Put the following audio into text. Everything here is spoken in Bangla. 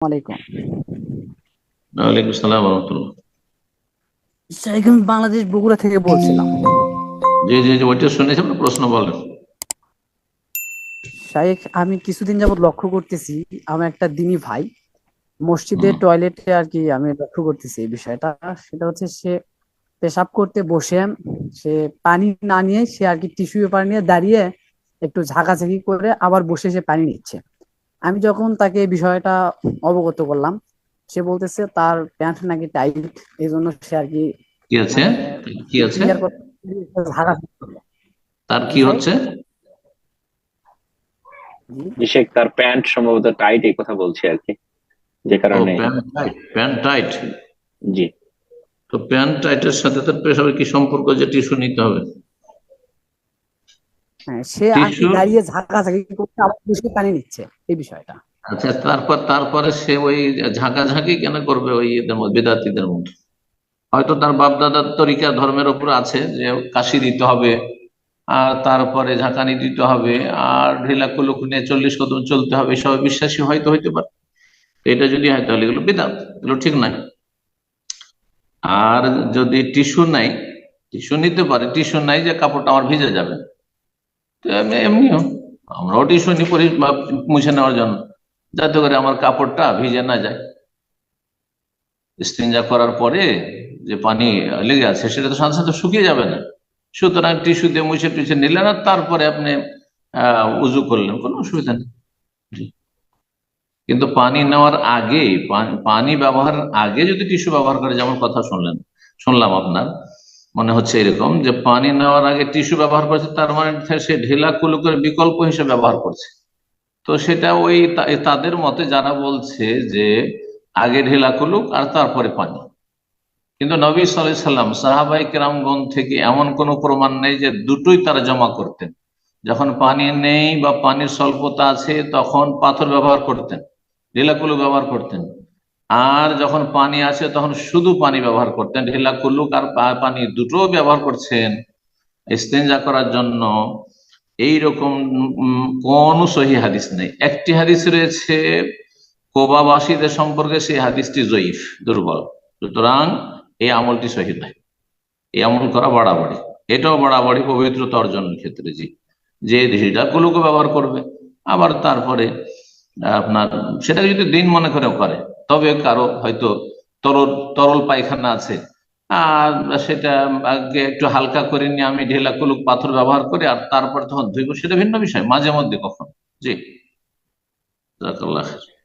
ওয়ালাইকুম। ওয়ালাইকুম আসসালাম রহমতুল্লাহ। শাইখ, আমি বাংলাদেশ বগুড়া থেকে বলছিলাম। জি জি জি, ওইটা শুনেছি, আপনার প্রশ্ন বলেন। শাইখ, আমি কিছুদিন যাবত লক্ষ্য করতেছি, আমার একটা দিনী ভাই মসজিদের হুম। টয়লেটে আর কি আমি লক্ষ্য করতেছি এই বিষয়টা। সেটা হচ্ছে সে পেশাব করতে বসে সে পানি না নিয়ে সে আর কি টিস্যু পেপার নিয়ে দাঁড়িয়ে একটু ঝাঁকাঝাঁকি করে আবার বসে সে পানি নিচ্ছে। আমি যখন তাকে এই বিষয়টা অবগত করলাম, সে বলতেছে তার প্যান্ট নাকি টাইট, এই জন্য সে আর কি কি আছে? মানে কি আছে? ক্লিয়ার করতে ঝাঁকাঝাঁকি করলো। তার জি কি শাইখ। হচ্ছে? জি। শেখ তার প্যান্ট সম্ভবত টাইট, এই কথা বলছে আর কি, যে ও, কারণে। Pant tight, pant tight. জি। তো প্যান্ট টাইটের সাথে তার পেশাবের কি সম্পর্ক যে টিস্যু নিতে হবে? হ্যাঁ, সে আর কি টিস্যু। দাঁড়িয়ে ঝাঁকাঝাঁকি করতে আবার বসে পানি নিচ্ছে, এই বিষয়টা। আচ্ছা, তারপরে সে ওই ঝাঁকাঝাঁকি কেন করবে ওই এদের মধ্যে, বিদাতিদের মধ্যে? হয়তো তার বাপ দাদার তরিকা ধর্মের উপর আছে যে কাশি দিতে হবে, আর তারপরে ঝাঁকানি দিতে হবে, আর ঢিলা কুলুক নিয়ে 40 কদম চলতে হবে, সব বিশ্বাসী হয়তো হইতে পারে। এটা যদি হয় তাহলে এগুলো বিদাত, এগুলো ঠিক নাই। আর যদি টিস্যু নাই, টিস্যু নিতে পারে, টিস্যু নাই যে কাপড়টা আমার ভিজে যাবে, তো এমনিও আমরাও টিস্যু নিই বা মুছে নেওয়ার জন্য, যাতে করে আমার কাপড়টা ভিজে না যায়। ইস্তিনজা করার পরে যে পানি লেগে আছে সেটা তো সাথে সাথে শুকিয়ে যাবে না। সুতরাং টিস্যু দিয়ে মুছে টুছে নিলেন, আর তারপরে আপনি উজু করলেন, কোনো অসুবিধা নেই। জি। কিন্তু পানি নেওয়ার আগে, পানি ব্যবহারের আগে যদি টিস্যু ব্যবহার করে, যেমন কথা শুনলাম আপনার, মনে হচ্ছে এরকম যে পানি নেওয়ার আগে টিস্যু ব্যবহার করছে, তার মানে সে ঢিলা কুলুকের বিকল্প হিসেবে ব্যবহার করছে। তো সেটা ওই তাদের মতে যারা বলছে যে আগে ঢিলা কুলুক আর তারপরে পানি। কিন্তু নবী সাল্লাল্লাহু আলাইহি সাল্লাম, সাহাবাই কেরামগণ থেকে এমন কোনো প্রমাণ নেই যে দুটোই তারা জমা করতেন। যখন পানি নেই বা পানির স্বল্পতা আছে তখন পাথর ব্যবহার করতেন, ঢিলা কুলুক ব্যবহার করতেন। আর যখন পানি আছে তখন শুধু পানি ব্যবহার করতেন, ঢিলা কুলুক আর পানি দুটো ব্যবহার করছেন ইস্তেঞ্জা করার জন্য। এইরকম কোন সহি হাদিস নেই। একটি হাদিস রয়েছে কোবাবাসীদের সম্পর্কে, সেই হাদিসটি জয়ীফ, দুর্বল। সুতরাং এই আমলটি সহি নয়, এই আমল করা বাড়াবাড়ি। এটাও বাড়াবাড়ি পবিত্রতা অর্জনের ক্ষেত্রে। জি, যে সেটা কুলুকে ব্যবহার করবে, আবার তারপরে আপনার সেটাকে যদি দিন মনে করে করে, তবে কারো হয়তো তরল তরল পায়খানা আছে, আর সেটা আগে একটু হালকা করে নিয়ে আমি ঢেলা কুলুক পাথর ব্যবহার করি আর তারপর তখন ধুইব, সেটা ভিন্ন বিষয়, মাঝে মধ্যে কখন। জি। জাযাকাল্লাহ খাইর।